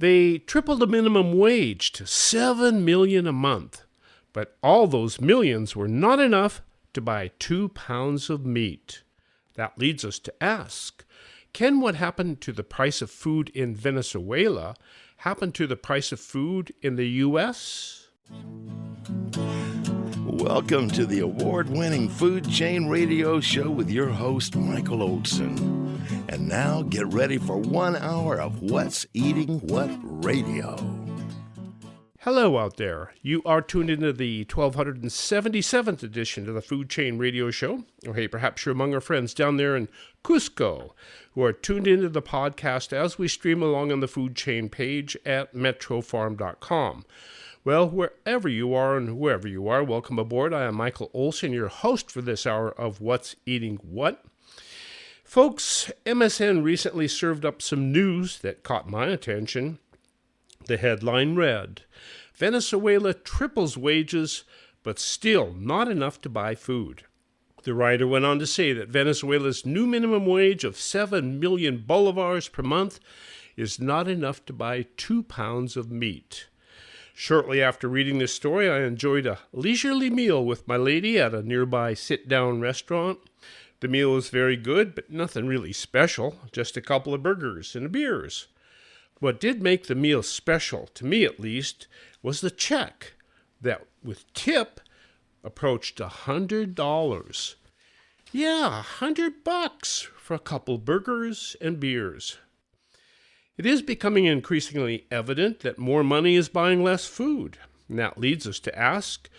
They tripled the minimum wage to $7 million a month. But all those millions were not enough to buy 2 pounds of meat. That leads us to ask, can what happened to the price of food in Venezuela happen to the price of food in the U.S.? Welcome to the award-winning Food Chain Radio Show with your host, Michael Olson. And now get ready for 1 hour of What's Eating What Radio. Hello out there. You are tuned into the 1277th edition of the Food Chain Radio Show. Or hey, perhaps you're among our friends down there in Cusco who are tuned into the podcast as we stream along on the Food Chain page at metrofarm.com. Well, wherever you are and whoever you are, welcome aboard. I am Michael Olson, your host for this hour of What's Eating What. Folks, MSN recently served up some news that caught my attention. The headline read, Venezuela triples wages, but still not enough to buy food. The writer went on to say that Venezuela's new minimum wage of 7 million bolivars per month is not enough to buy 2 pounds of meat. Shortly after reading this story, I enjoyed a leisurely meal with my lady at a nearby sit-down restaurant. The meal was very good, but nothing really special, just a couple of burgers and beers. What did make the meal special, to me at least, was the check that, with tip, approached $100. Yeah, $100 for a couple burgers and beers. It is becoming increasingly evident that more money is buying less food. And that leads us to ask,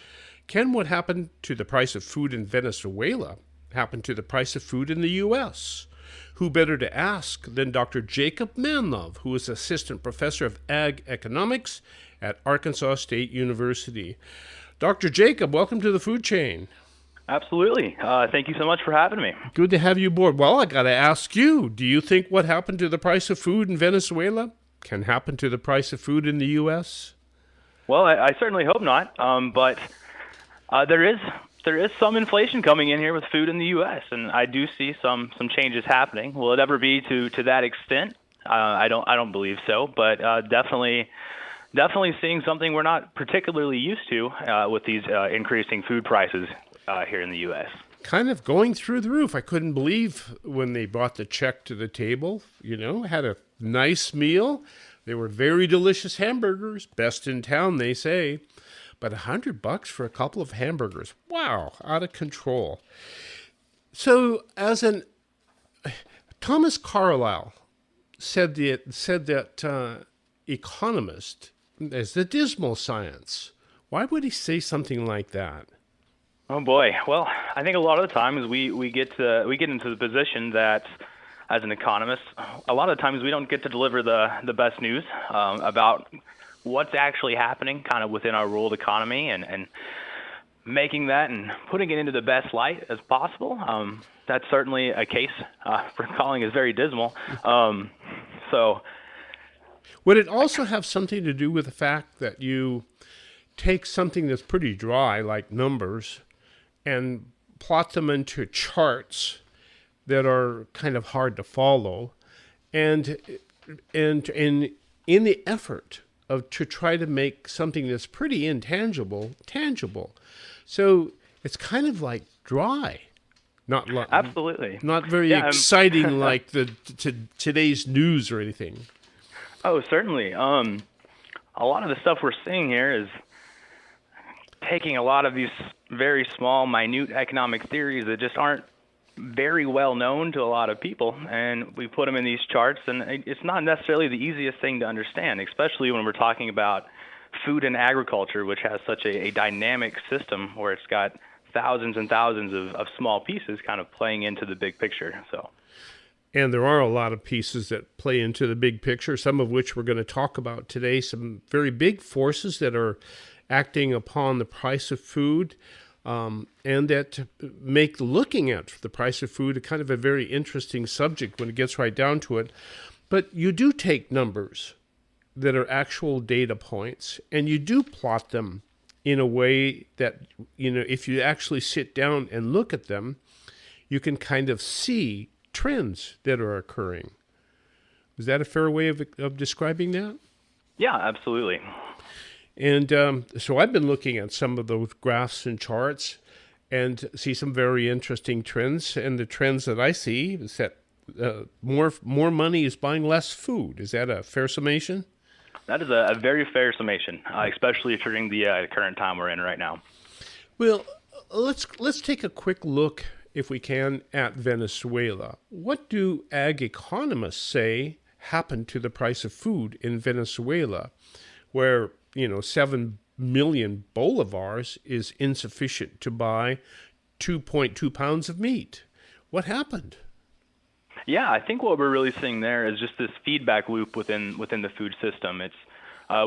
can what happened to the price of food in Venezuela happen to the price of food in the U.S.? Who better to ask than Dr. Jacob Manlove, who is Assistant Professor of Ag Economics at Arkansas State University. Dr. Jacob, welcome to the Food Chain. Absolutely. Thank you so much for having me. Good to have you aboard. Well, I got to ask you, do you think what happened to the price of food in Venezuela can happen to the price of food in the U.S.? Well, I certainly hope not, but there is some inflation coming in here with food in the U.S., and I do see some changes happening. Will it ever be to that extent? I don't believe so, but definitely seeing something we're not particularly used to with these increasing food prices here in the U.S. Kind of going through the roof. I couldn't believe when they brought the check to the table, had a nice meal. They were very delicious hamburgers, best in town, they say. But $100 for a couple of hamburgers. Wow, out of control. So Thomas Carlyle said that economist is the dismal science. Why would he say something like that? Oh boy. Well, I think a lot of the times we get into the position that as an economist, a lot of the times we don't get to deliver the best news about what's actually happening kind of within our world economy and making that and putting it into the best light as possible. That's certainly a case for calling is very dismal. So would it also have something to do with the fact that you take something that's pretty dry, like numbers, and plot them into charts that are kind of hard to follow, and in the effort to try to make something that's pretty intangible tangible? So it's kind of like dry, absolutely not very exciting like today's news or anything. Oh, certainly. A lot of the stuff we're seeing here is taking a lot of these very small, minute economic theories that just aren't very well known to a lot of people, and we put them in these charts, and it's not necessarily the easiest thing to understand, especially when we're talking about food and agriculture, which has such a dynamic system where it's got thousands and thousands of small pieces kind of playing into the big picture. And there are a lot of pieces that play into the big picture, some of which we're going to talk about today, some very big forces that are acting upon the price of food, and that make looking at the price of food a kind of a very interesting subject when it gets right down to it. But you do take numbers that are actual data points, and you do plot them in a way that, if you actually sit down and look at them, you can kind of see trends that are occurring. Is that a fair way of describing that? Yeah, absolutely. And so I've been looking at some of those graphs and charts and see some very interesting trends. And the trends that I see is that more money is buying less food. Is that a fair summation? That is a very fair summation, especially during the current time we're in right now. Well, let's take a quick look, if we can, at Venezuela. What do ag economists say happened to the price of food in Venezuela, where 7 million bolivars is insufficient to buy 2.2 pounds of meat? What happened? Yeah, I think what we're really seeing there is just this feedback loop within the food system. It's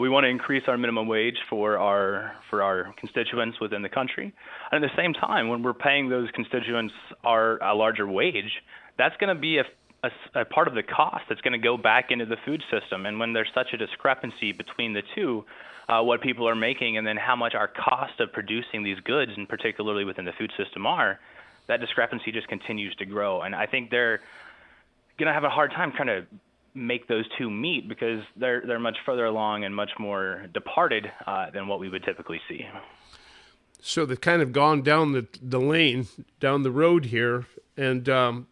we want to increase our minimum wage for our constituents within the country, and at the same time, when we're paying those constituents a larger wage, that's going to be a part of the cost that's going to go back into the food system. And when there's such a discrepancy between the two, what people are making and then how much our cost of producing these goods, and particularly within the food system, that discrepancy just continues to grow. And I think they're going to have a hard time trying to make those two meet because they're much further along and much more departed than what we would typically see. So they've kind of gone down the lane, down the road here, and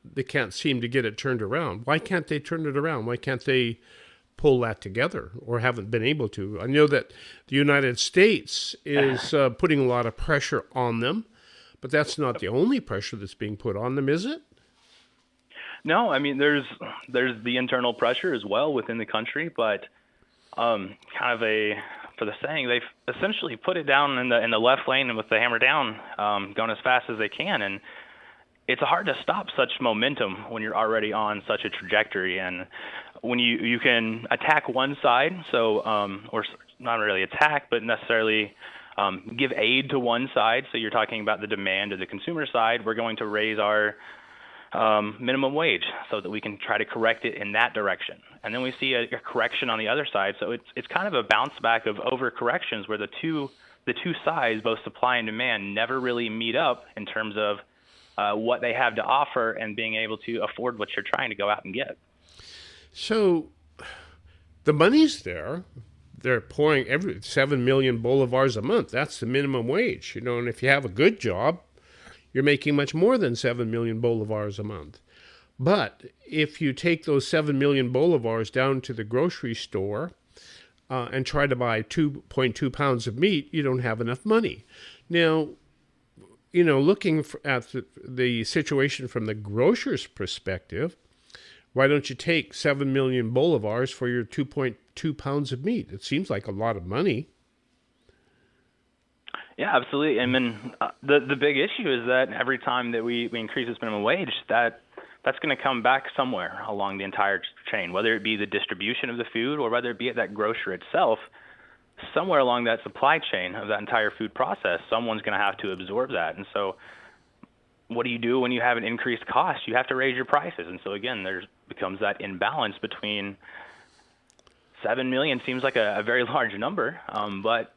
they can't seem to get it turned around. Why can't they turn it around? Why can't they pull that together, or haven't been able to? I know that the United States is putting a lot of pressure on them, but that's not the only pressure that's being put on them, is it? No, I mean there's the internal pressure as well within the country, but kind of for the saying, they've essentially put it down in the left lane and with the hammer down, going as fast as they can, and it's hard to stop such momentum when you're already on such a trajectory. And when you can attack one side, so or not really attack, but necessarily give aid to one side. So you're talking about the demand of the consumer side. We're going to raise our minimum wage so that we can try to correct it in that direction. And then we see a correction on the other side. So it's kind of a bounce back of overcorrections where the two sides, both supply and demand, never really meet up in terms of what they have to offer and being able to afford what you're trying to go out and get. So the money's there. They're pouring 7 million bolivars a month. That's the minimum wage, and if you have a good job, you're making much more than 7 million bolivars a month. But if you take those 7 million bolivars down to the grocery store and try to buy 2.2 pounds of meat, you don't have enough money. Now, looking at the situation from the grocer's perspective, why don't you take 7 million bolivars for your 2.2 pounds of meat? It seems like a lot of money. Yeah, absolutely. I mean, the big issue is that every time that we increase this minimum wage, that's going to come back somewhere along the entire chain, whether it be the distribution of the food or whether it be at that grocer itself. Somewhere along that supply chain of that entire food process, someone's going to have to absorb that. And so what do you do when you have an increased cost? You have to raise your prices. And so, again, there becomes that imbalance between 7 million seems like a very large number, but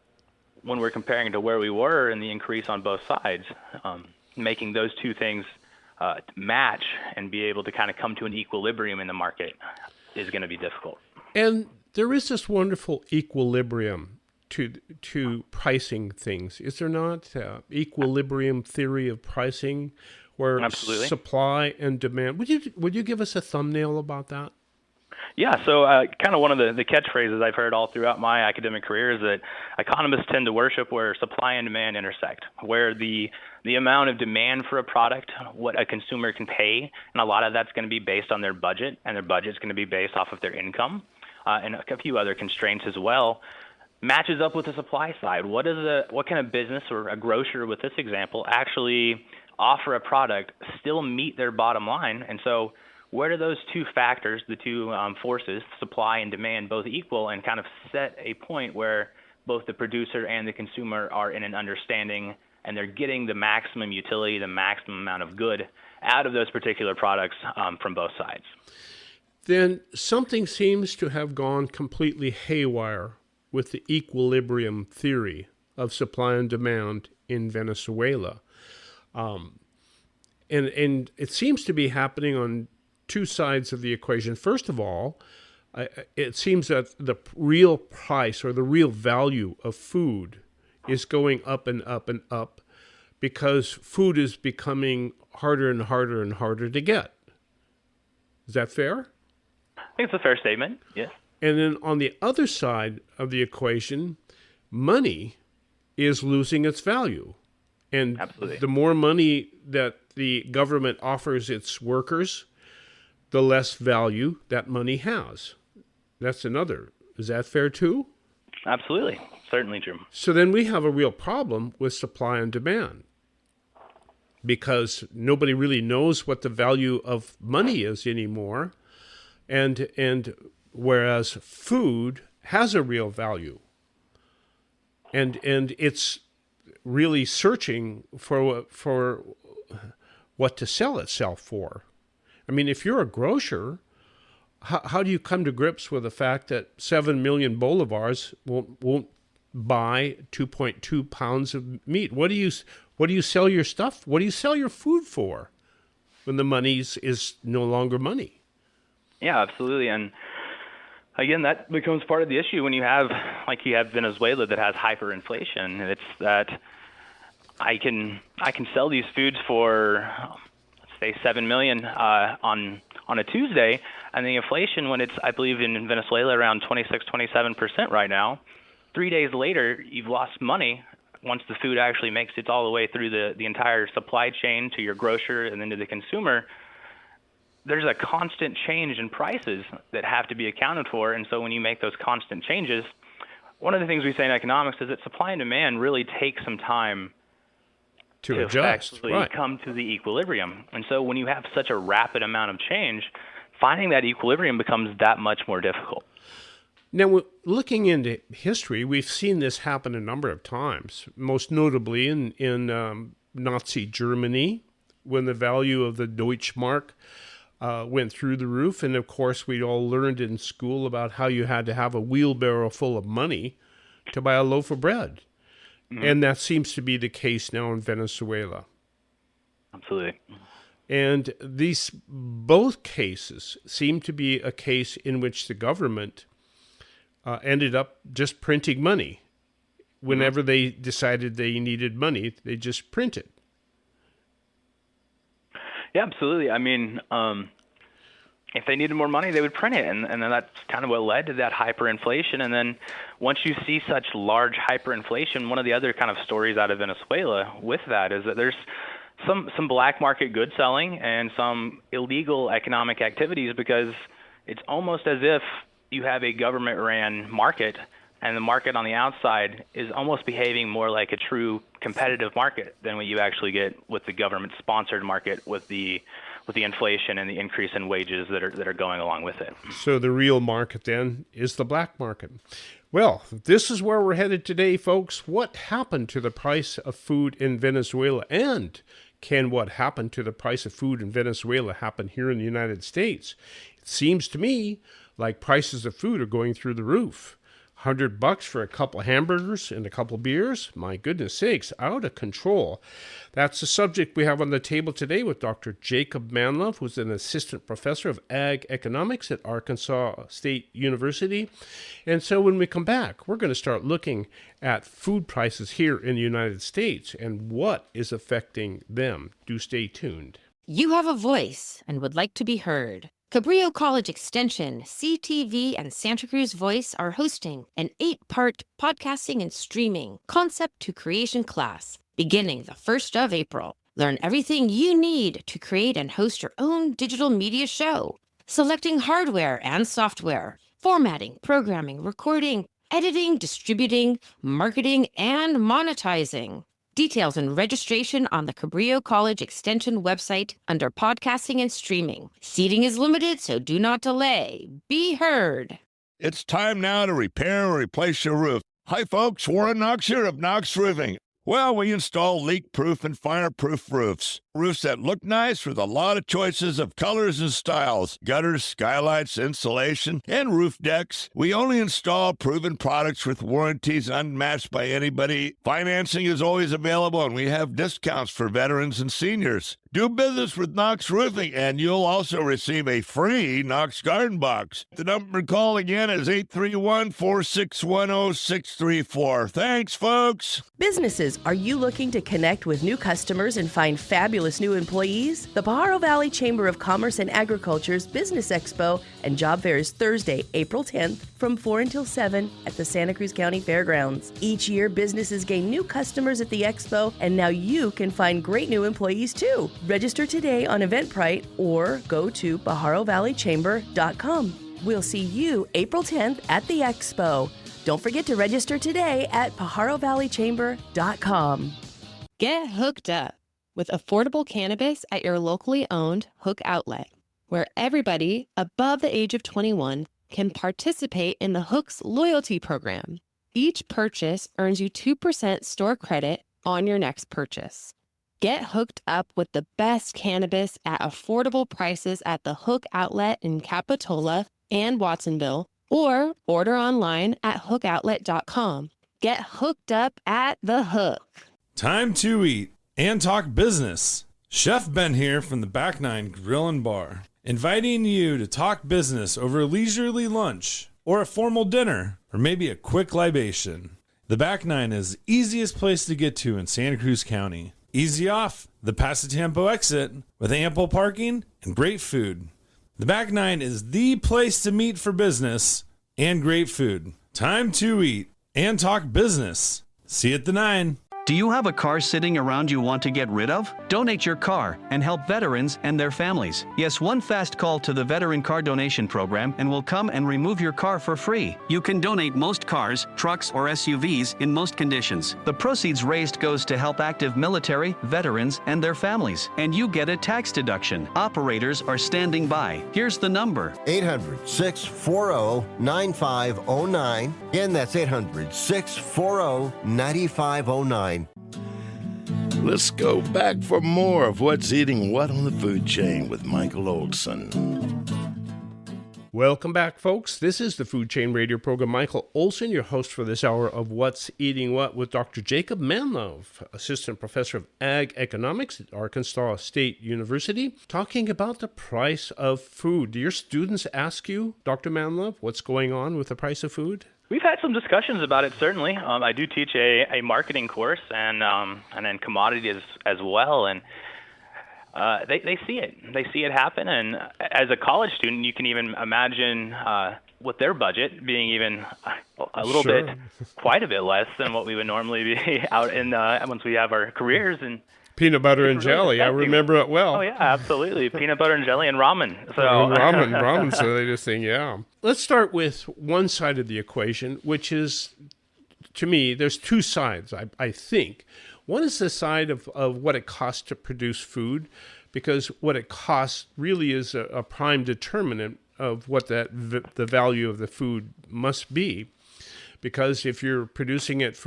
when we're comparing to where we were and the increase on both sides, making those two things match and be able to kind of come to an equilibrium in the market is going to be difficult. And there is this wonderful equilibrium to pricing things, is there not? Equilibrium theory of pricing, where Absolutely. Supply and demand. Would you give us a thumbnail about that? Yeah, so kind of one of the catchphrases I've heard all throughout my academic career is that economists tend to worship where supply and demand intersect, where the amount of demand for a product, what a consumer can pay, and a lot of that's going to be based on their budget, and their budget's going to be based off of their income, and a few other constraints as well, matches up with the supply side. What can a business or a grocer, with this example, actually offer a product, still meet their bottom line? And so where do those two factors, the two forces, supply and demand, both equal and kind of set a point where both the producer and the consumer are in an understanding and they're getting the maximum utility, the maximum amount of good out of those particular products from both sides? Then something seems to have gone completely haywire with the equilibrium theory of supply and demand in Venezuela. And it seems to be happening on two sides of the equation. First of all, it seems that the real price or the real value of food is going up and up and up because food is becoming harder and harder and harder to get. Is that fair? I think it's a fair statement, yes. And then on the other side of the equation, money is losing its value. And Absolutely. the more money that the government offers its workers, the less value that money has. That's another. Is that fair too? Absolutely. Certainly true. So then we have a real problem with supply and demand because nobody really knows what the value of money is anymore. And whereas food has a real value. And it's really searching for what to sell itself for. I mean, if you're a grocer, how do you come to grips with the fact that 7 million bolivars won't buy 2.2 pounds of meat? What do you sell your stuff? What do you sell your food for when the money is no longer money? Yeah, absolutely. And again, that becomes part of the issue when you have Venezuela that has hyperinflation. It's that I can sell these foods for, let's say, 7 million on a Tuesday, and the inflation, when it's, I believe in Venezuela, around 26-27% right now, 3 days later you've lost money once the food actually makes it all the way through the entire supply chain to your grocer and then to the consumer. There's a constant change in prices that have to be accounted for, and so when you make those constant changes, one of the things we say in economics is that supply and demand really take some time to adjust, actually right. come to the equilibrium. And so when you have such a rapid amount of change, finding that equilibrium becomes that much more difficult. Now, looking into history, we've seen this happen a number of times, most notably in Nazi Germany, when the value of the Deutschmark went through the roof. And of course, we all learned in school about how you had to have a wheelbarrow full of money to buy a loaf of bread. Mm-hmm. And that seems to be the case now in Venezuela. Absolutely. And these both cases seem to be a case in which the government ended up just printing money. Whenever they decided they needed money, they just printed. Yeah, absolutely. I mean, if they needed more money, they would print it. And then that's kind of what led to that hyperinflation. And then once you see such large hyperinflation, one of the other kind of stories out of Venezuela with that is that there's some black market good selling and some illegal economic activities, because it's almost as if you have a government-ran market, and the market on the outside is almost behaving more like a true competitive market than what you actually get with the government-sponsored market, with the inflation and the increase in wages that are going along with it. So the real market then is the black market. Well, this is where we're headed today, folks. What happened to the price of food in Venezuela? And can what happened to the price of food in Venezuela happen here in the United States? It seems to me like prices of food are going through the roof. $100 for a couple of hamburgers and a couple of beers? My goodness sakes, out of control. That's the subject we have on the table today with Dr. Jacob Manlove, who's an assistant professor of ag economics at Arkansas State University. And so when we come back, we're going to start looking at food prices here in the United States and what is affecting them. Do stay tuned. You have a voice and would like to be heard. Cabrillo College Extension, CTV, and Santa Cruz Voice are hosting an 8-part podcasting and streaming concept to creation class beginning the 1st of April. Learn everything you need to create and host your own digital media show, selecting hardware and software, formatting, programming, recording, editing, distributing, marketing, and monetizing. Details and registration on the Cabrillo College Extension website under podcasting and streaming. Seating is limited, so do not delay. Be heard. It's time now to repair or replace your roof. Hi, folks. Warren Knox here of Knox Roofing. Well, we install leak-proof and fire-proof roofs. Roofs that look nice with a lot of choices of colors and styles. Gutters, skylights, insulation, and roof decks. We only install proven products with warranties unmatched by anybody. Financing is always available, and we have discounts for veterans and seniors. Do business with Knox Roofing, and you'll also receive a free Knox Garden Box. The number to call again is 831-461-0634. Thanks, folks. Businesses, are you looking to connect with new customers and find fabulous new employees? The Pajaro Valley Chamber of Commerce and Agriculture's Business Expo and Job Fair is Thursday, April 10th from 4 until 7 at the Santa Cruz County Fairgrounds. Each year, businesses gain new customers at the expo, and now you can find great new employees too. Register today on Eventbrite or go to PajaroValleyChamber.com. We'll see you April 10th at the expo. Don't forget to register today at PajaroValleyChamber.com. Get hooked up with affordable cannabis at your locally owned Hook Outlet, where everybody above the age of 21 can participate in the Hook's loyalty program. Each purchase earns you 2% store credit on your next purchase. Get hooked up with the best cannabis at affordable prices at the Hook Outlet in Capitola and Watsonville, or order online at hookoutlet.com. Get hooked up at the Hook. Time to eat and talk business. Chef Ben here from the Back Nine Grill and Bar, inviting you to talk business over a leisurely lunch or a formal dinner or maybe a quick libation. The Back Nine is the easiest place to get to in Santa Cruz County. Easy off the Pasatiempo exit with ample parking and great food. The Back Nine is the place to meet for business and great food. Time to eat and talk business. See you at the Nine. Do you have a car sitting around you want to get rid of? Donate your car and help veterans and their families. Yes, one fast call to the Veteran Car Donation Program and we'll come and remove your car for free. You can donate most cars, trucks, or SUVs in most conditions. The proceeds raised goes to help active military, veterans, and their families. And you get a tax deduction. Operators are standing by. Here's the number. 800-640-9509. Again, that's 800-640-9509. Let's go back for more of What's Eating What on the Food Chain with Michael Olson. Welcome back, folks. This is the Food Chain Radio program. Michael Olson, your host for this hour of What's Eating What with Dr. Jacob Manlove, Assistant Professor of Ag Economics at Arkansas State University, talking about the price of food. Do your students ask you, Dr. Manlove, what's going on with the price of food? We've had some discussions about it, certainly. I do teach a marketing course and then commodities as well, and they see it. They see it happen, and as a college student, you can even imagine with their budget being even a little bit, quite a bit less than what we would normally be out in once we have our careers. And peanut butter and jelly. I remember it well. Oh, yeah, absolutely. Peanut butter and jelly and ramen. So ramen, so they just think, yeah. Let's start with one side of the equation, which is, to me, there's two sides, I think. One is the side of what it costs to produce food, because what it costs really is a prime determinant of what the value of the food must be. Because if you're producing it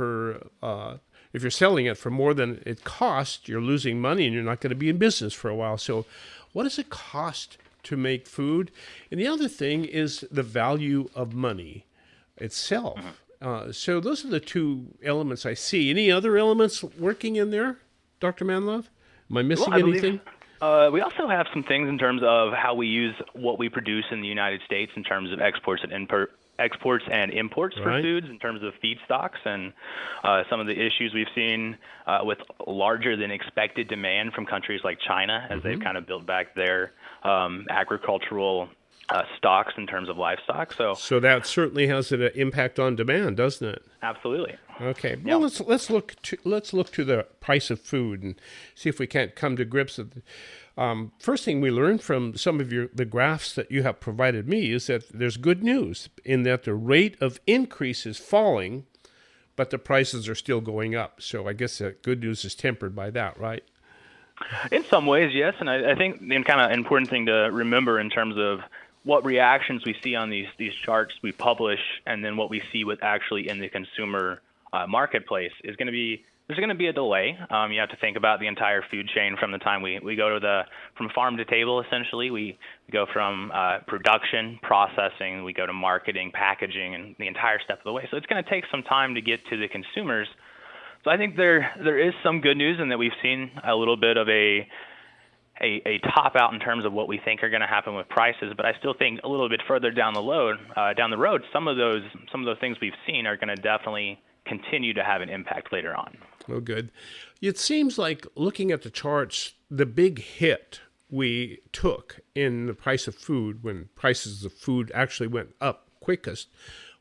if you're selling it for more than it costs, you're losing money and you're not going to be in business for a while. So what does it cost to make food? And the other thing is the value of money itself. So those are the two elements I see. Any other elements working in there, Dr. Manlove? Am I missing anything? We also have some things in terms of how we use what we produce in the United States in terms of exports and imports for foods, in terms of feedstocks, and some of the issues we've seen with larger than expected demand from countries like China as they've kind of built back their agricultural stocks in terms of livestock. So that certainly has an impact on demand, doesn't it? Absolutely. Okay. Well, let's look to the price of food and see if we can't come to grips with. First thing we learned from some of the graphs that you have provided me is that there's good news in that the rate of increase is falling, but the prices are still going up. So I guess the good news is tempered by that, right? In some ways, yes. And I think the kind of important thing to remember in terms of what reactions we see on these charts we publish, and then what we see with actually in the consumer marketplace is going to be, there's going to be a delay. You have to think about the entire food chain from the time we go to from farm to table, essentially. We go from production, processing, we go to marketing, packaging, and the entire step of the way. So it's going to take some time to get to the consumers. So I think there is some good news in that we've seen a little bit of a a top out in terms of what we think are going to happen with prices, but I still think a little bit further down the road, some of those things we've seen are going to definitely continue to have an impact later on. Oh, good. It seems like, looking at the charts, the big hit we took in the price of food, when prices of food actually went up quickest,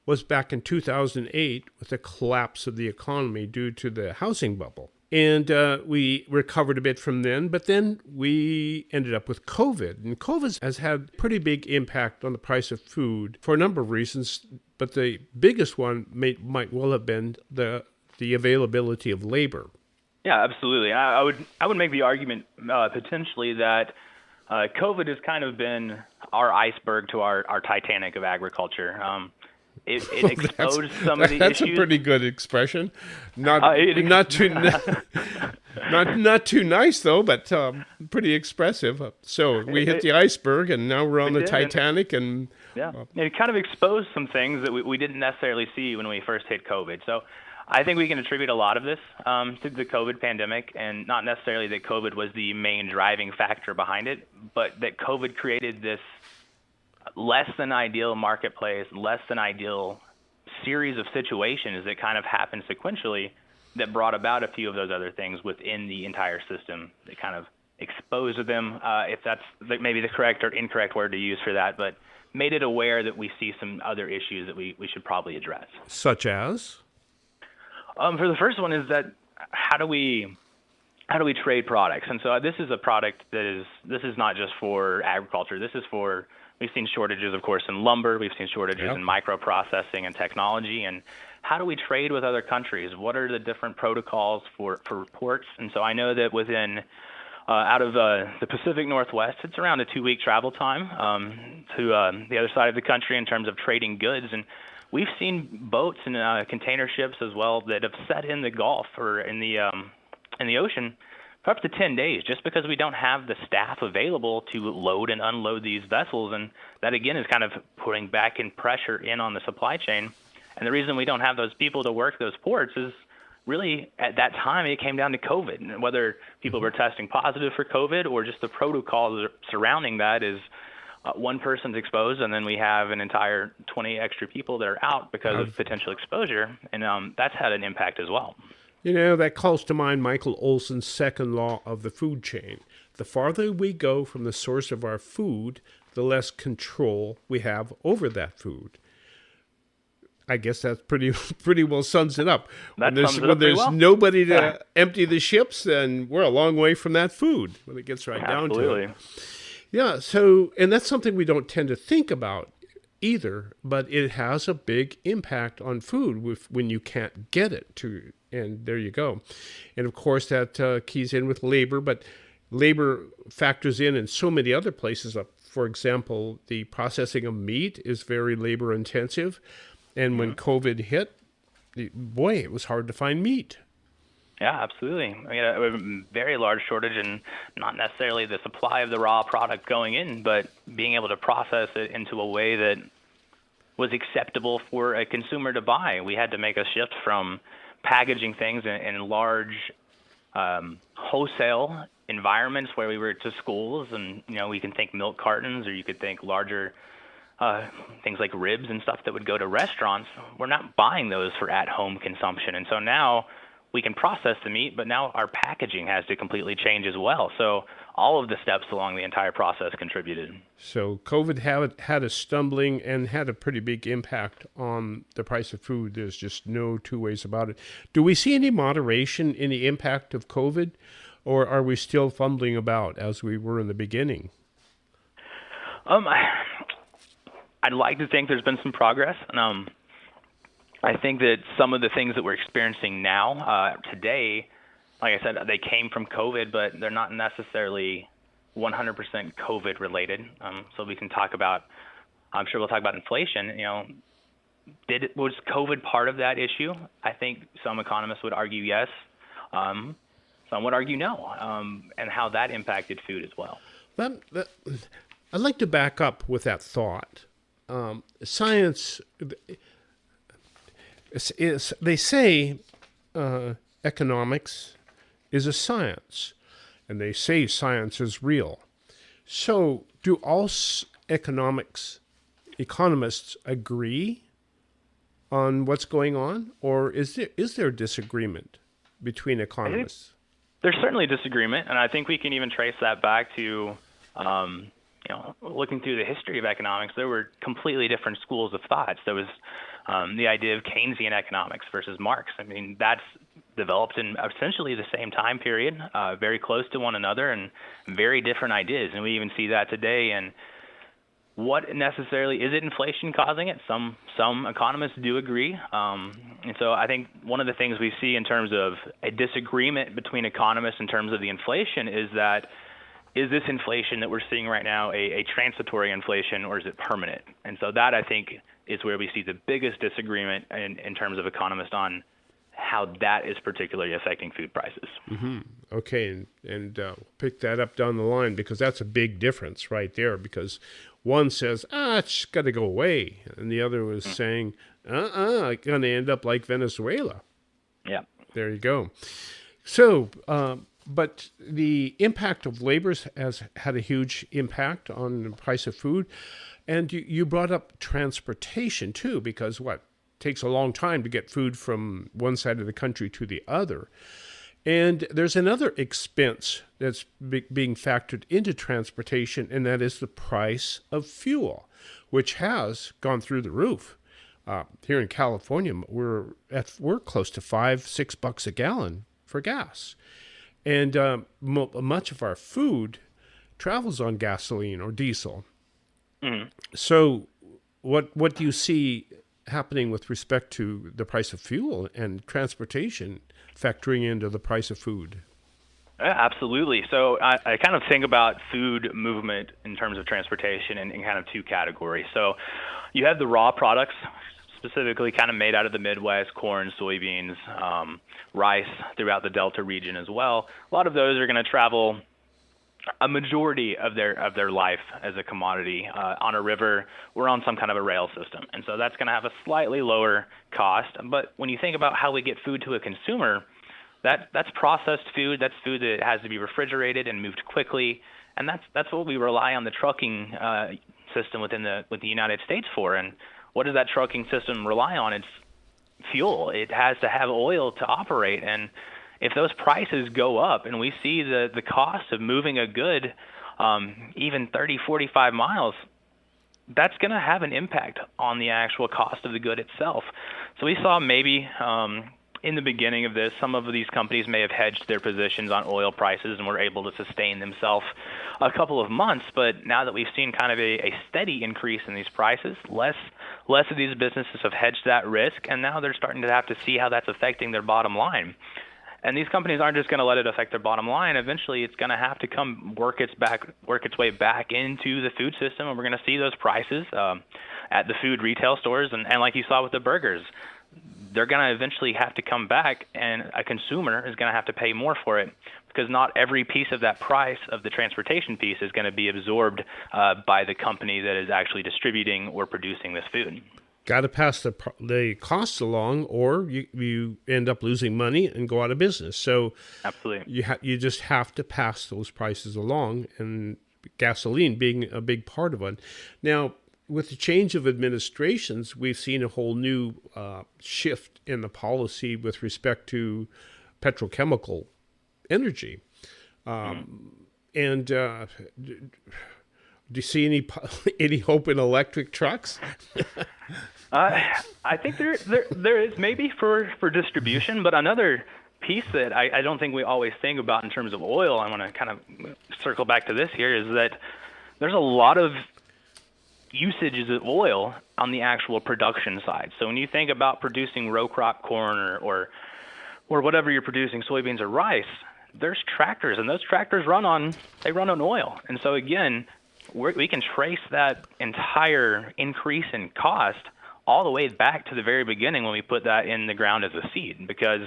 was back in 2008 with the collapse of the economy due to the housing bubble. And we recovered a bit from then, but then we ended up with COVID. And COVID has had pretty big impact on the price of food for a number of reasons, but the biggest one might well have been the availability of labor. Yeah, absolutely. I would make the argument potentially that COVID has kind of been our iceberg to our Titanic of agriculture. It exposed some of the issues. That's a pretty good expression. Not too nice though, but pretty expressive. So we hit the iceberg, and now we're on the Titanic, and it kind of exposed some things that we didn't necessarily see when we first hit COVID. So I think we can attribute a lot of this to the COVID pandemic, and not necessarily that COVID was the main driving factor behind it, but that COVID created this less than ideal marketplace, less than ideal series of situations that kind of happened sequentially that brought about a few of those other things within the entire system that kind of exposed them, if that's maybe the correct or incorrect word to use for that, but made it aware that we see some other issues that we should probably address. Such as? For the first one is that how do we trade products? And so this is a product this is not just for agriculture. We've seen shortages, of course, in lumber. We've seen shortages in microprocessing and technology. And how do we trade with other countries? What are the different protocols for ports? And so I know that within out of the Pacific Northwest, it's around a 2-week travel time to the other side of the country in terms of trading goods. And we've seen boats and container ships as well that have set in the Gulf or in the ocean for up to 10 days, just because we don't have the staff available to load and unload these vessels. And that, again, is kind of putting back in pressure in on the supply chain. And the reason we don't have those people to work those ports is really, at that time, it came down to COVID. And whether people were testing positive for COVID or just the protocols surrounding that is one person's exposed, and then we have an entire 20 extra people that are out because of potential exposure. And that's had an impact as well. You know, that calls to mind Michael Olson's second law of the food chain. The farther we go from the source of our food, the less control we have over that food. I guess that pretty well sums it up. When there's nobody to empty the ships, then we're a long way from that food when it gets down to it. Yeah, so, and that's something we don't tend to think about either, but it has a big impact on food when you can't get it to. And there you go. And of course, that keys in with labor, but labor factors in so many other places. For example, the processing of meat is very labor intensive. And when COVID hit, boy, it was hard to find meat. Yeah, absolutely. I mean, a very large shortage, and not necessarily the supply of the raw product going in, but being able to process it into a way that was acceptable for a consumer to buy. We had to make a shift from packaging things in large wholesale environments where we were to schools, and we can think milk cartons, or you could think larger things like ribs and stuff that would go to restaurants. We're not buying those for at-home consumption, and so now we can process the meat, but now our packaging has to completely change as well. So all of the steps along the entire process contributed. So COVID had a stumbling and had a pretty big impact on the price of food. There's just no two ways about it. Do we see any moderation in the impact of COVID, or are we still fumbling about as we were in the beginning? I'd like to think there's been some progress. I think that some of the things that we're experiencing now, today, like I said, they came from COVID, but they're not necessarily 100% COVID related. So we can talk about, I'm sure we'll talk about inflation. Was COVID part of that issue? I think some economists would argue yes. Some would argue no, and how that impacted food as well. I'd like to back up with that thought. Science, they say economics is a science. and they say science is real. So do all economists agree on what's going on, or is there disagreement between economists? There's certainly disagreement, and I think we can even trace that back to, looking through the history of economics. There were completely different schools of thought. There was the idea of Keynesian economics versus Marx. I mean, that's developed in essentially the same time period, very close to one another, and very different ideas. And we even see that today. And what necessarily is it inflation causing it? Some economists do agree, and so I think one of the things we see in terms of a disagreement between economists in terms of the inflation is this inflation that we're seeing right now a transitory inflation, or is it permanent? And so that, I think, is where we see the biggest disagreement in terms of economists on how that is particularly affecting food prices. Mm-hmm. Okay, and pick that up down the line, because that's a big difference right there, because one says, it's got to go away, and the other was saying, it's going to end up like Venezuela. Yeah. There you go. So, but the impact of labor has had a huge impact on the price of food. And you brought up transportation too, because it takes a long time to get food from one side of the country to the other. And there's another expense that's being factored into transportation, and that is the price of fuel, which has gone through the roof. Here in California, we're close to $5-6 a gallon for gas. And much of our food travels on gasoline or diesel. Mm-hmm. So what do you see happening with respect to the price of fuel and transportation factoring into the price of food? Absolutely. So I kind of think about food movement in terms of transportation in kind of two categories. So you have the raw products, specifically kind of made out of the Midwest, corn, soybeans, rice throughout the Delta region as well. A lot of those are going to travel a majority of their life as a commodity on a river or on some kind of a rail system. And so that's going to have a slightly lower cost. But when you think about how we get food to a consumer, that's processed food. That's food that has to be refrigerated and moved quickly. And that's what we rely on the trucking system with the United States for. And what does that trucking system rely on? It's fuel. It has to have oil to operate. And if those prices go up and we see the cost of moving a good even 30, 45 miles, that's going to have an impact on the actual cost of the good itself. So we saw maybe in the beginning of this, some of these companies may have hedged their positions on oil prices and were able to sustain themselves a couple of months. But now that we've seen kind of a steady increase in these prices, less of these businesses have hedged that risk, and now they're starting to have to see how that's affecting their bottom line. And these companies aren't just going to let it affect their bottom line. Eventually, it's going to have to come work its way back into the food system, and we're going to see those prices at the food retail stores. And like you saw with the burgers, they're going to eventually have to come back, and a consumer is going to have to pay more for it, because not every piece of that price of the transportation piece is going to be absorbed by the company that is actually distributing or producing this food. Got to pass the costs along, or you end up losing money and go out of business. So absolutely, you just have to pass those prices along, and gasoline being a big part of it. Now, with the change of administrations, we've seen a whole new shift in the policy with respect to petrochemical energy. And do you see any hope in electric trucks? I think there is maybe for distribution, but another piece that I don't think we always think about in terms of oil, I want to kind of circle back to this here, is that there's a lot of usages of oil on the actual production side. So when you think about producing row crop corn or whatever you're producing, soybeans or rice, there's tractors, and those tractors run on oil. And so again, we can trace that entire increase in cost all the way back to the very beginning when we put that in the ground as a seed. Because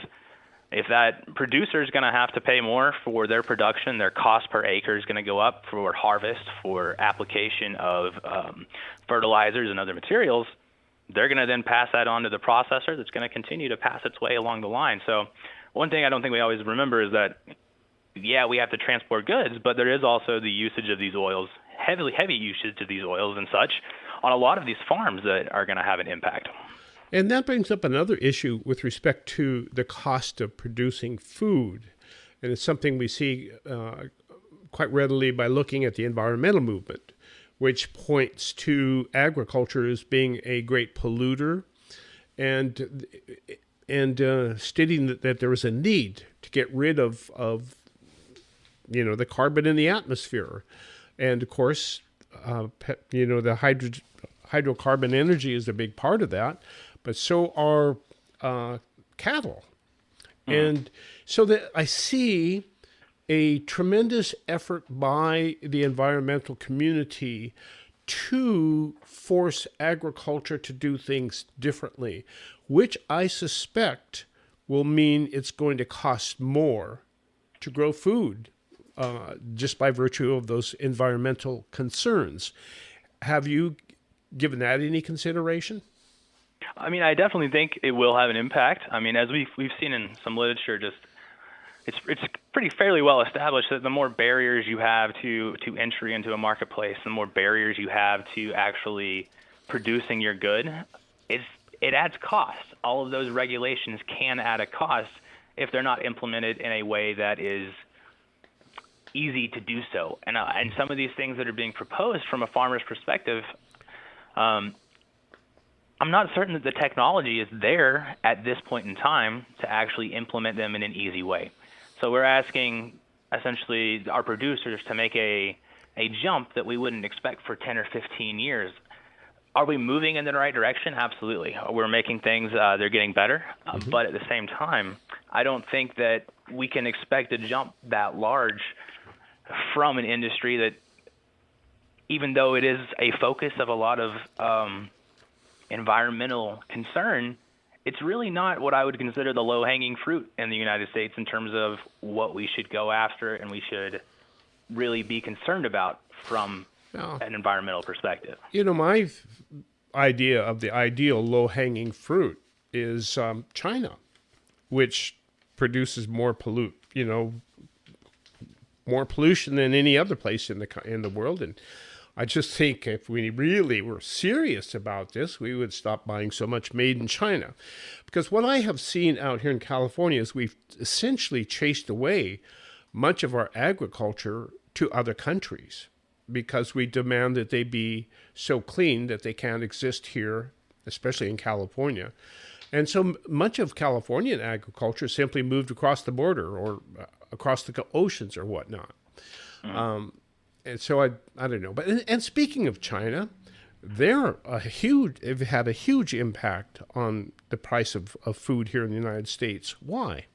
if that producer is going to have to pay more for their production, their cost per acre is going to go up for harvest, for application of fertilizers and other materials. They're going to then pass that on to the processor that's going to continue to pass its way along the line. So one thing I don't think we always remember is that yeah, we have to transport goods, but there is also the usage of these oils, heavy usage of these oils and such, on a lot of these farms that are going to have an impact. And that brings up another issue with respect to the cost of producing food. And it's something we see quite readily by looking at the environmental movement, which points to agriculture as being a great polluter and stating that there is a need to get rid of the carbon in the atmosphere. And of course, the hydrocarbon energy is a big part of that, but so are cattle. And so that I see a tremendous effort by the environmental community to force agriculture to do things differently, which I suspect will mean it's going to cost more to grow food, just by virtue of those environmental concerns. Have you given that any consideration? I mean, I definitely think it will have an impact. I mean, as we've seen in some literature, just it's pretty fairly well established that the more barriers you have to entry into a marketplace, the more barriers you have to actually producing your good, it adds cost. All of those regulations can add a cost if they're not implemented in a way that is easy to do so. And some of these things that are being proposed from a farmer's perspective, I'm not certain that the technology is there at this point in time to actually implement them in an easy way. So we're asking essentially our producers to make a jump that we wouldn't expect for 10 or 15 years. Are we moving in the right direction? Absolutely. We're making things, they're getting better. But at the same time, I don't think that we can expect a jump that large from an industry that, even though it is a focus of a lot of environmental concern, it's really not what I would consider the low-hanging fruit in the United States in terms of what we should go after and we should really be concerned about from an environmental perspective. My idea of the ideal low-hanging fruit is China, which produces more more pollution than any other place in the world. And I just think if we really were serious about this, we would stop buying so much made in China. Because what I have seen out here in California is we've essentially chased away much of our agriculture to other countries because we demand that they be so clean that they can't exist here, especially in California. And so much of Californian agriculture simply moved across the border or across the oceans or whatnot. And so I don't know. But and speaking of China, they've had a huge impact on the price of food here in the United States. Why?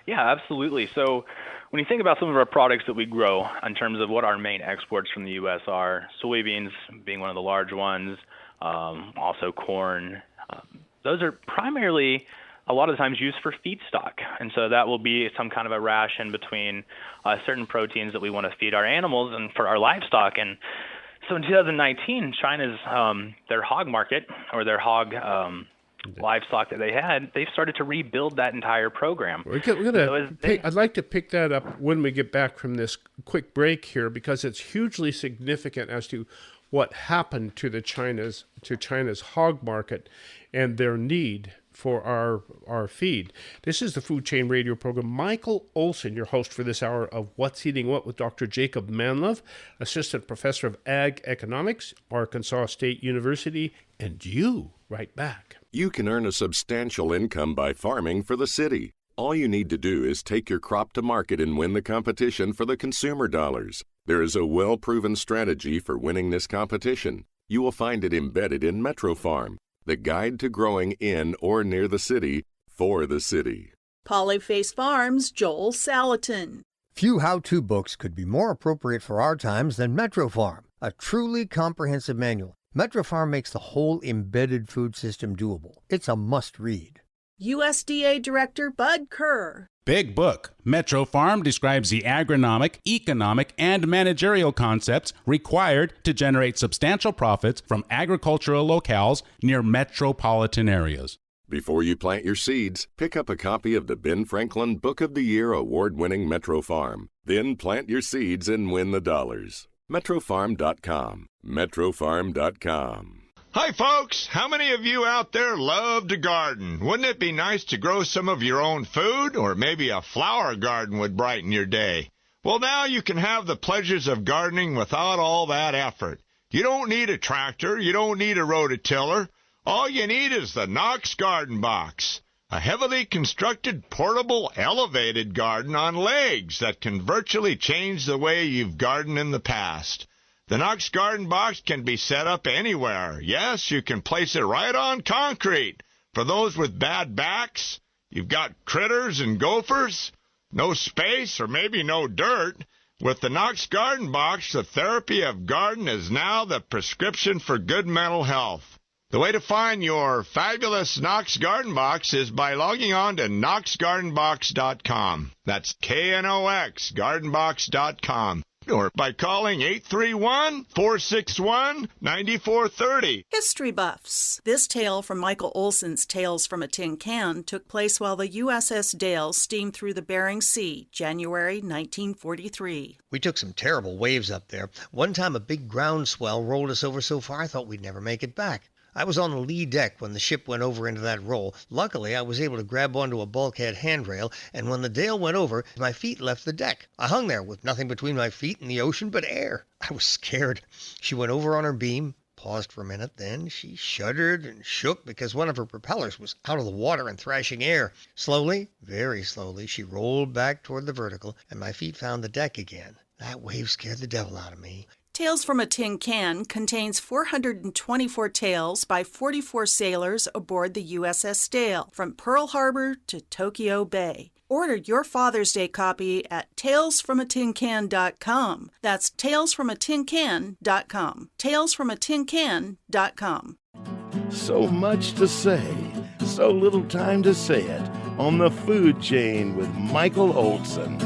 Yeah, absolutely. So when you think about some of our products that we grow in terms of what our main exports from the U.S. are, soybeans being one of the large ones, also corn, those are primarily a lot of times used for feedstock. And so that will be some kind of a ration between certain proteins that we want to feed our animals and for our livestock. And so in 2019, China's, their hog market or their hog livestock that they've started to rebuild that entire program. I'd like to pick that up when we get back from this quick break here, because it's hugely significant as to what happened to China's hog market and their need for our feed. This is the Food Chain Radio program. Michael Olson, your host for this hour of What's Eating What with Dr. Jacob Manlove, Assistant Professor of Ag Economics, Arkansas State University, and you right back. You can earn a substantial income by farming for the city. All you need to do is take your crop to market and win the competition for the consumer dollars. There is a well-proven strategy for winning this competition. You will find it embedded in Metro Farm, the guide to growing in or near the city for the city. Polyface Farms' Joel Salatin. Few how-to books could be more appropriate for our times than Metro Farm, a truly comprehensive manual. Metro Farm makes the whole embedded food system doable. It's a must-read. USDA Director Bud Kerr. Big book. Metro Farm describes the agronomic, economic, and managerial concepts required to generate substantial profits from agricultural locales near metropolitan areas. Before you plant your seeds, pick up a copy of the Ben Franklin Book of the Year award-winning Metro Farm. Then plant your seeds and win the dollars. MetroFarm.com. MetroFarm.com. Hi, folks. How many of you out there love to garden? Wouldn't it be nice to grow some of your own food? Or maybe a flower garden would brighten your day. Well, now you can have the pleasures of gardening without all that effort. You don't need a tractor. You don't need a rototiller. All you need is the Knox Garden Box, a heavily constructed, portable, elevated garden on legs that can virtually change the way you've gardened in the past. The Knox Garden Box can be set up anywhere. Yes, you can place it right on concrete. For those with bad backs, you've got critters and gophers, no space or maybe no dirt. With the Knox Garden Box, the therapy of garden is now the prescription for good mental health. The way to find your fabulous Knox Garden Box is by logging on to knoxgardenbox.com. That's Knox, gardenbox.com. Or by calling 831-461-9430. History buffs. This tale from Michael Olson's Tales from a Tin Can took place while the USS Dale steamed through the Bering Sea, January 1943. We took some terrible waves up there. One time a big ground swell rolled us over so far I thought we'd never make it back. I was on the lee deck when the ship went over into that roll. Luckily, I was able to grab onto a bulkhead handrail, and when the Dale went over, my feet left the deck. I hung there with nothing between my feet and the ocean but air. I was scared. She went over on her beam, paused for a minute, then she shuddered and shook because one of her propellers was out of the water and thrashing air. Slowly, very slowly, she rolled back toward the vertical, and my feet found the deck again. That wave scared the devil out of me. Tales from a Tin Can contains 424 tales by 44 sailors aboard the USS Dale, from Pearl Harbor to Tokyo Bay. Order your Father's Day copy at talesfromatincan.com. That's talesfromatincan.com. talesfromatincan.com. So much to say, so little time to say it on the food chain with Michael Olson.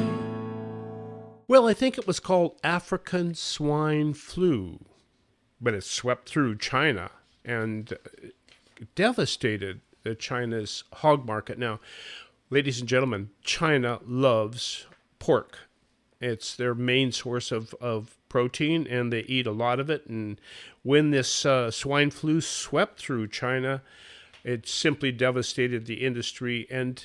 Well, I think it was called African swine flu, but it swept through China and devastated China's hog market. Now, ladies and gentlemen, China loves pork. It's their main source of protein, and they eat a lot of it. And when this swine flu swept through China, it simply devastated the industry. And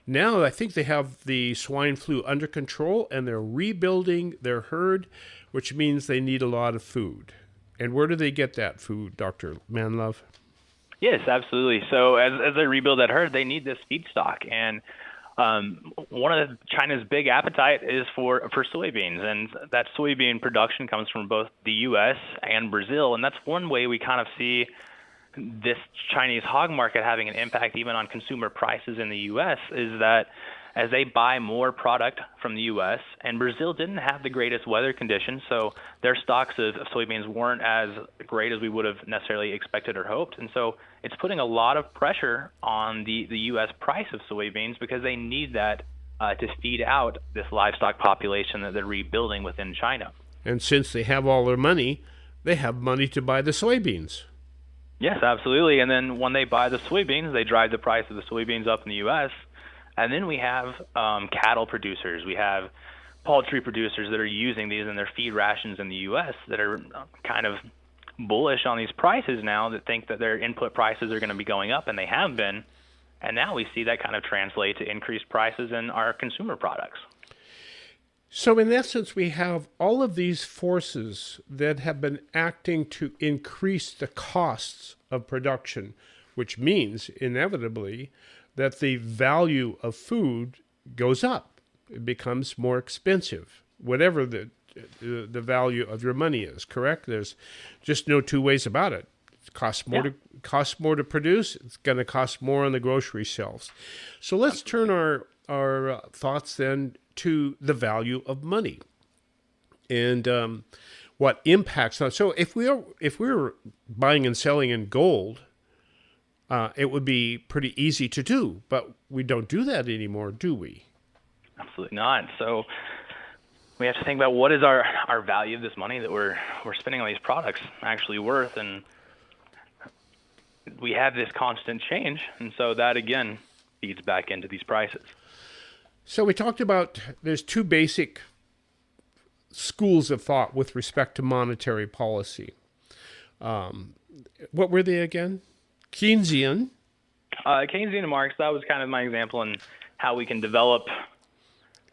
now I think they have the swine flu under control, and they're rebuilding their herd, which means they need a lot of food. And where do they get that food, Dr. Manlove? Yes, absolutely. So as they rebuild that herd, they need this feedstock. And one of China's big appetite is for soybeans, and that soybean production comes from both the U.S. and Brazil. And that's one way we kind of see this Chinese hog market having an impact even on consumer prices in the U.S. is that as they buy more product from the U.S., and Brazil didn't have the greatest weather conditions, so their stocks of soybeans weren't as great as we would have necessarily expected or hoped. And so it's putting a lot of pressure on the U.S. price of soybeans because they need that to feed out this livestock population that they're rebuilding within China. And since they have all their money, they have money to buy the soybeans. Yes, absolutely. And then when they buy the soybeans, they drive the price of the soybeans up in the U.S. And then we have cattle producers. We have poultry producers that are using these in their feed rations in the U.S. that are kind of bullish on these prices now, that think that their input prices are going to be going up, and they have been. And now we see that kind of translate to increased prices in our consumer products. So in essence, we have all of these forces that have been acting to increase the costs of production, which means inevitably that the value of food goes up. It becomes more expensive, whatever the value of your money is, correct? There's just no two ways about it. It costs more to produce. It's going to cost more on the grocery shelves. So let's turn our thoughts then to the value of money and what impacts on. So if we were buying and selling in gold, it would be pretty easy to do, but we don't do that anymore, do we? Absolutely not. So we have to think about what is our value of this money that we're spending on these products actually worth. And we have this constant change, and so that again feeds back into these prices. So we talked about there's two basic schools of thought with respect to monetary policy. What were they again? Keynesian. Keynesian and Marx, that was kind of my example in how we can develop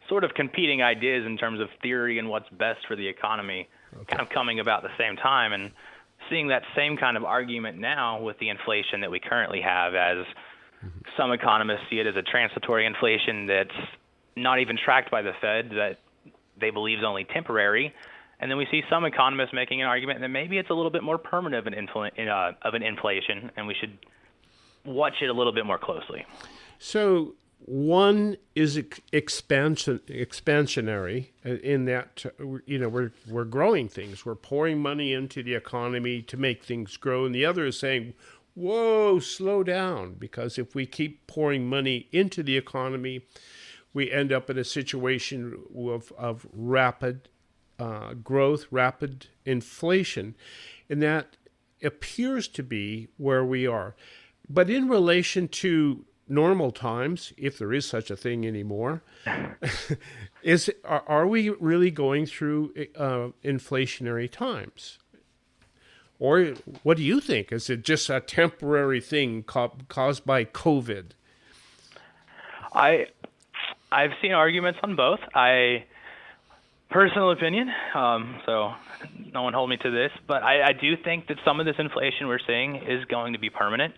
sort of competing ideas in terms of theory and what's best for the economy, kind of coming about the same time, and seeing that same kind of argument now with the inflation that we currently have, as some economists see it as a transitory inflation that's not even tracked by the Fed, that they believe is only temporary. And then we see some economists making an argument that maybe it's a little bit more permanent of an inflation, and we should watch it a little bit more closely. So one is expansionary in that, we're growing things. We're pouring money into the economy to make things grow. And the other is saying, whoa, slow down, because if we keep pouring money into the economy, we end up in a situation of rapid growth, rapid inflation. And that appears to be where we are. But in relation to normal times, if there is such a thing anymore, are we really going through inflationary times? Or what do you think? Is it just a temporary thing caused by COVID? I've seen arguments on both. Personal opinion, so no one hold me to this, but I do think that some of this inflation we're seeing is going to be permanent.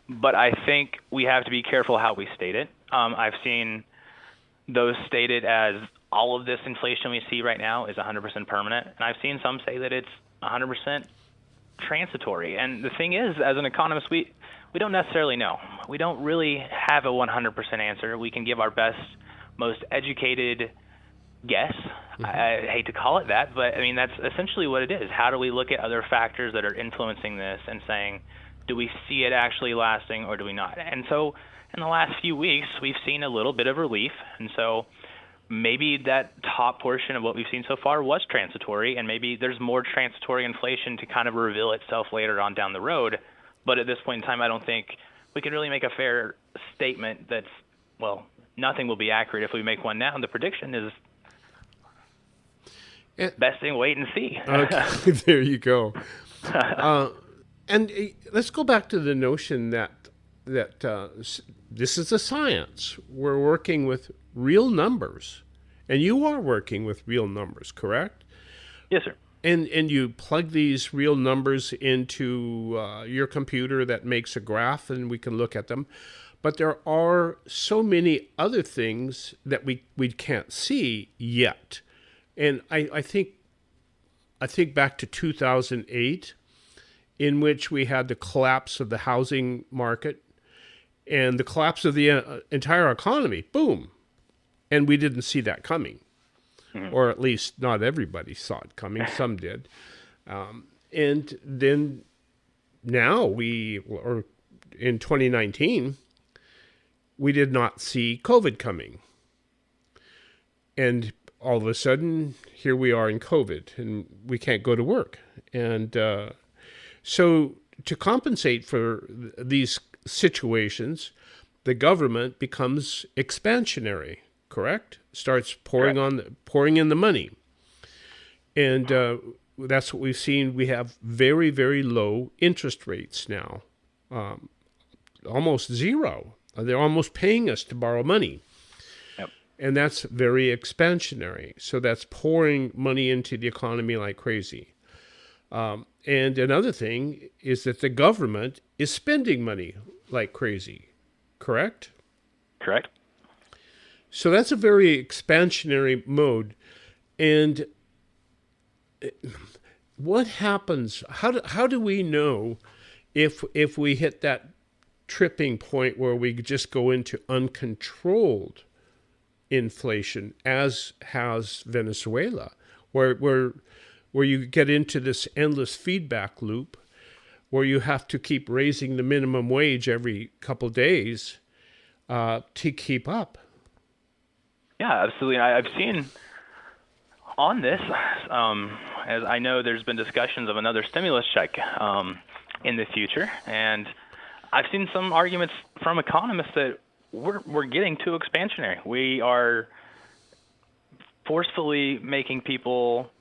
But I think we have to be careful how we state it. I've seen those stated as all of this inflation we see right now is 100% permanent, and I've seen some say that it's 100% transitory. And the thing is, as an economist, we don't necessarily know. We don't really have a 100% answer. We can give our best, most educated guess. I hate to call it that, but I mean, that's essentially what it is. How do we look at other factors that are influencing this and saying, do we see it actually lasting or do we not? And so in the last few weeks, we've seen a little bit of relief. And so maybe that top portion of what we've seen so far was transitory, and maybe there's more transitory inflation to kind of reveal itself later on down the road. But at this point in time, I don't think we can really make a fair statement that's, well, nothing will be accurate if we make one now. And the prediction is best thing, wait and see. Okay, there you go. And let's go back to the notion that this is a science. We're working with real numbers, and you are working with real numbers, correct? Yes, sir. And you plug these real numbers into your computer that makes a graph, and we can look at them. But there are so many other things that we can't see yet. And I think back to 2008, in which we had the collapse of the housing market and the collapse of the entire economy. Boom. And we didn't see that coming. Or at least not everybody saw it coming. Some did. And then now or in 2019, we did not see COVID coming. And all of a sudden, here we are in COVID, and we can't go to work. And so to compensate for these situations, the government becomes expansionary, correct? Starts pouring in the money. And that's what we've seen. We have very, very low interest rates now, almost zero. They're almost paying us to borrow money. And that's very expansionary. So that's pouring money into the economy like crazy. And another thing is that the government is spending money like crazy, correct? Correct. So that's a very expansionary mode. And what happens? How do we know if we hit that tripping point where we just go into uncontrolled inflation, as has Venezuela, where you get into this endless feedback loop where you have to keep raising the minimum wage every couple days to keep up? Yeah, absolutely. I've seen on this, as I know there's been discussions of another stimulus check in the future. And I've seen some arguments from economists that we're getting too expansionary. We are forcefully making people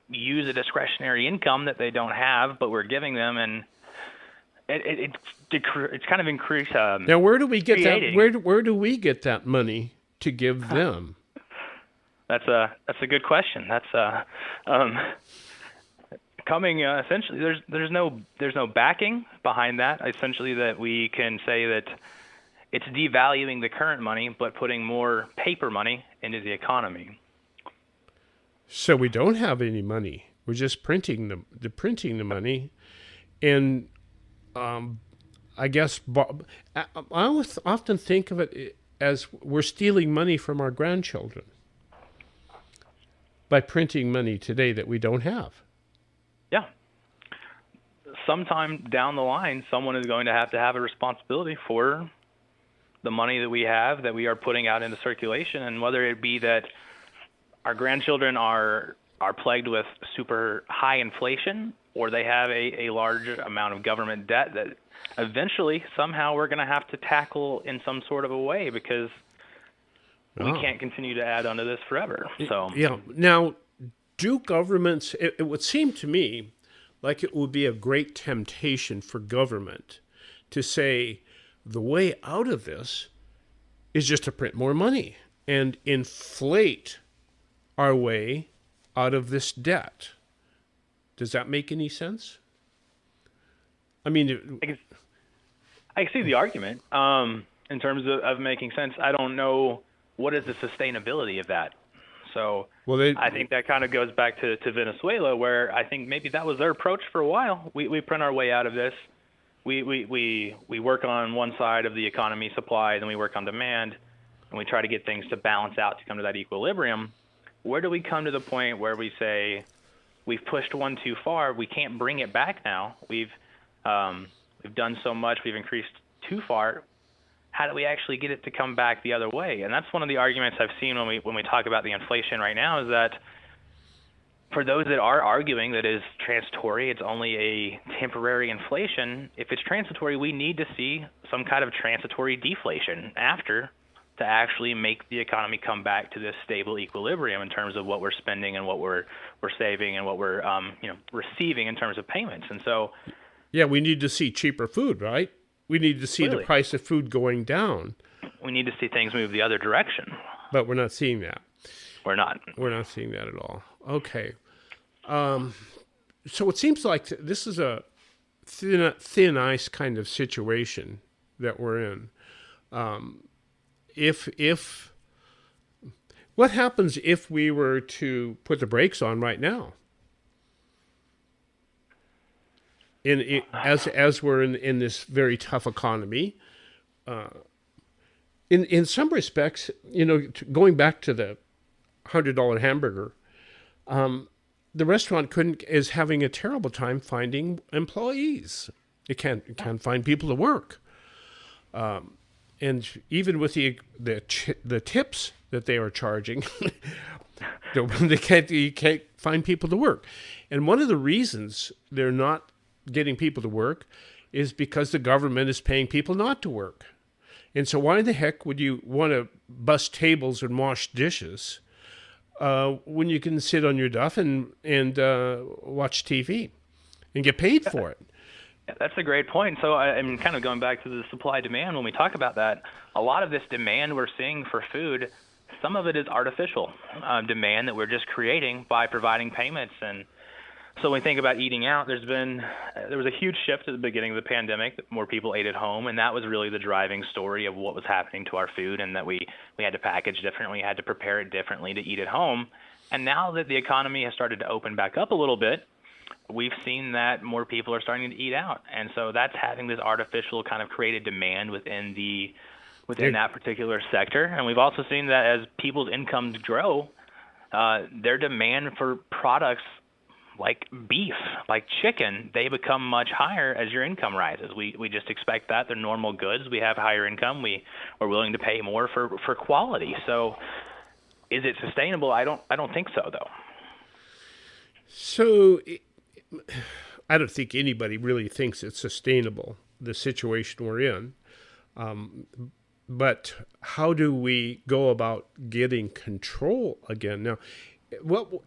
use a discretionary income that they don't have, but we're giving them, and it's kind of increased. Now, where do we get creating. that? Where do we get that money to give them? That's a good question. That's coming essentially. There's no backing behind that. Essentially, that we can say that it's devaluing the current money, but putting more paper money into the economy. So we don't have any money. We're just printing the money, and I guess I often think of it as we're stealing money from our grandchildren by printing money today that we don't have. Yeah. Sometime down the line, someone is going to have a responsibility for the money that we have, that we are putting out into circulation, and whether it be that our grandchildren are plagued with super high inflation, or they have a large amount of government debt that eventually somehow we're going to have to tackle in some sort of a way, because we can't continue to add onto this forever. So yeah. Now, do governments? It would seem to me like it would be a great temptation for government to say the way out of this is just to print more money and inflate our way out of this debt. Does that make any sense? I mean, I see the argument in terms of making sense. I don't know what is the sustainability of that. So I think that kind of goes back to Venezuela, where I think maybe that was their approach for a while. We print our way out of this. We work on one side of the economy, supply, then we work on demand, and we try to get things to balance out to come to that equilibrium. Where do we come to the point where we say we've pushed one too far, we can't bring it back now? We've done so much, we've increased too far. How do we actually get it to come back the other way? And that's one of the arguments I've seen when we talk about the inflation right now, is that for those that are arguing that is transitory, it's only a temporary inflation. If it's transitory, we need to see some kind of transitory deflation after to actually make the economy come back to this stable equilibrium in terms of what we're spending and what we're saving and what we're receiving in terms of payments. And so, yeah, we need to see cheaper food, right? We need to see the price of food going down. We need to see things move the other direction. But we're not seeing that. We're not seeing that at all. Okay. So it seems like this is a thin ice kind of situation that we're in. If what happens if we were to put the brakes on right now? As we're in this very tough economy, in some respects, going back to the $100 hamburger, the restaurant is having a terrible time finding employees. It can't find people to work, and even with the tips that they are charging, you can't find people to work. And one of the reasons they're not getting people to work is because the government is paying people not to work. And so why the heck would you want to bust tables and wash dishes when you can sit on your duff and watch TV and get paid for it? Yeah, that's a great point. So I'm kind of going back to the supply demand. When we talk about that, a lot of this demand we're seeing for food, some of it is artificial demand that we're just creating by providing payments. And so when we think about eating out, there was a huge shift at the beginning of the pandemic that more people ate at home, and that was really the driving story of what was happening to our food, and that we had to package differently, we had to prepare it differently to eat at home. And now that the economy has started to open back up a little bit, we've seen that more people are starting to eat out, and so that's having this artificial kind of created demand within that particular sector. And we've also seen that as people's incomes grow, their demand for products like beef, like chicken, they become much higher as your income rises. We just expect that. They're normal goods. We have higher income. We're willing to pay more for quality. So is it sustainable? I don't think so, though. So I don't think anybody really thinks it's sustainable, the situation we're in. But how do we go about getting control again? Now,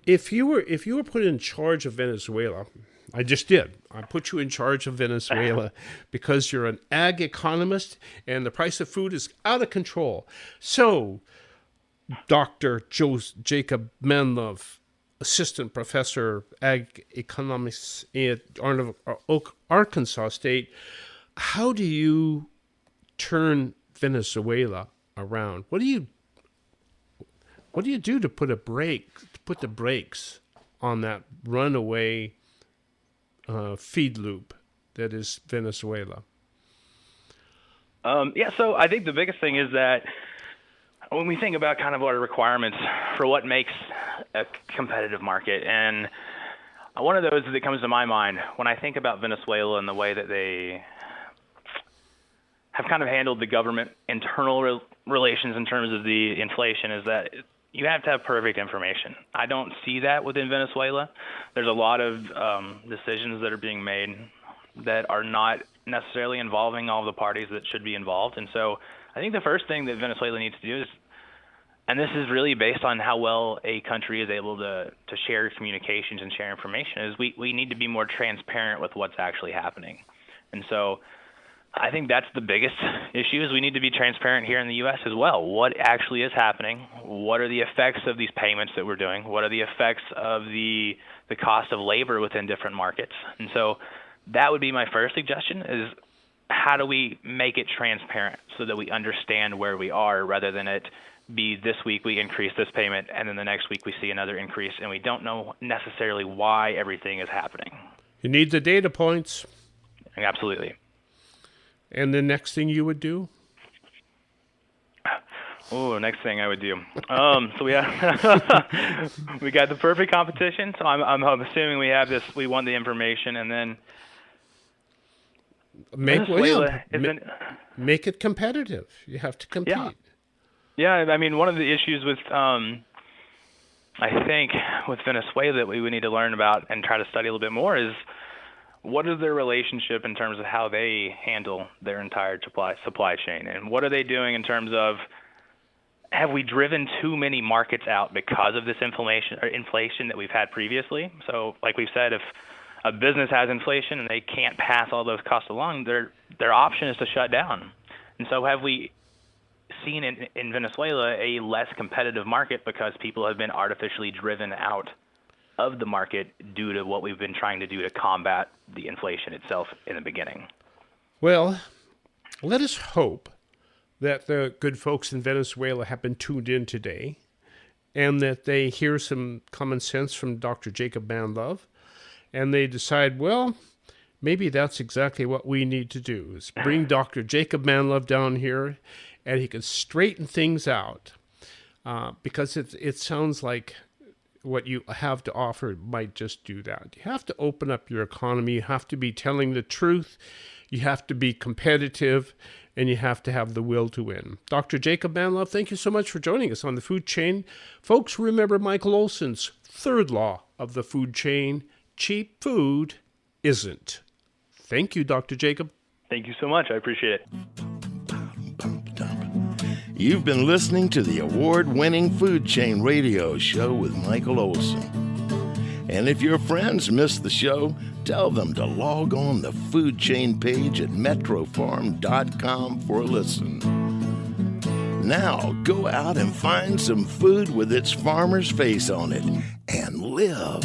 if you were put in charge of Venezuela? I just did. I put you in charge of Venezuela because you're an ag economist and the price of food is out of control. So, Dr. Jacob Manlove, assistant professor, ag economics at Arkansas State, how do you turn Venezuela around? What do you do to put the brakes on that runaway feed loop that is Venezuela? So I think the biggest thing is that when we think about kind of what are requirements for what makes a competitive market, and one of those that comes to my mind when I think about Venezuela and the way that they have kind of handled the government internal relations in terms of the inflation is that you have to have perfect information. I don't see that within Venezuela. There's a lot of decisions that are being made that are not necessarily involving all the parties that should be involved. And so I think the first thing that Venezuela needs to do is, and this is really based on how well a country is able to share communications and share information, is we need to be more transparent with what's actually happening. And so I think that's the biggest issue, is we need to be transparent here in the U.S. as well. What actually is happening? What are the effects of these payments that we're doing? What are the effects of the cost of labor within different markets? And so that would be my first suggestion, is how do we make it transparent so that we understand where we are, rather than it be this week we increase this payment and then the next week we see another increase and we don't know necessarily why everything is happening. You need the data points. Absolutely. And the next thing you would do? Oh, next thing I would do. So we have we got the perfect competition. So I'm assuming we have this. We want the information, and then make it competitive. You have to compete. Yeah. I mean, one of the issues with I think with Venezuela that we would need to learn about and try to study a little bit more is, what is their relationship in terms of how they handle their entire supply chain? And what are they doing in terms of, have we driven too many markets out because of this inflation that we've had previously? So like we've said, if a business has inflation and they can't pass all those costs along, their option is to shut down. And so have we seen in Venezuela a less competitive market because people have been artificially driven out of the market due to what we've been trying to do to combat the inflation itself in the beginning? Well, let us hope that the good folks in Venezuela have been tuned in today and that they hear some common sense from Dr. Jacob Manlove and they decide, well, maybe that's exactly what we need to do, is bring Dr. Jacob Manlove down here and he can straighten things out because it sounds like what you have to offer might just do that. You have to open up your economy. You have to be telling the truth. You have to be competitive, and you have to have the will to win. Dr. Jacob Manlove, thank you so much for joining us on the food chain. Folks, remember Michael Olson's third law of the food chain: cheap food isn't. Thank you, Dr. Jacob. Thank you so much. I appreciate it. You've been listening to the award-winning Food Chain Radio Show with Michael Olson. And if your friends missed the show, tell them to log on the Food Chain page at metrofarm.com for a listen. Now, go out and find some food with its farmer's face on it and live.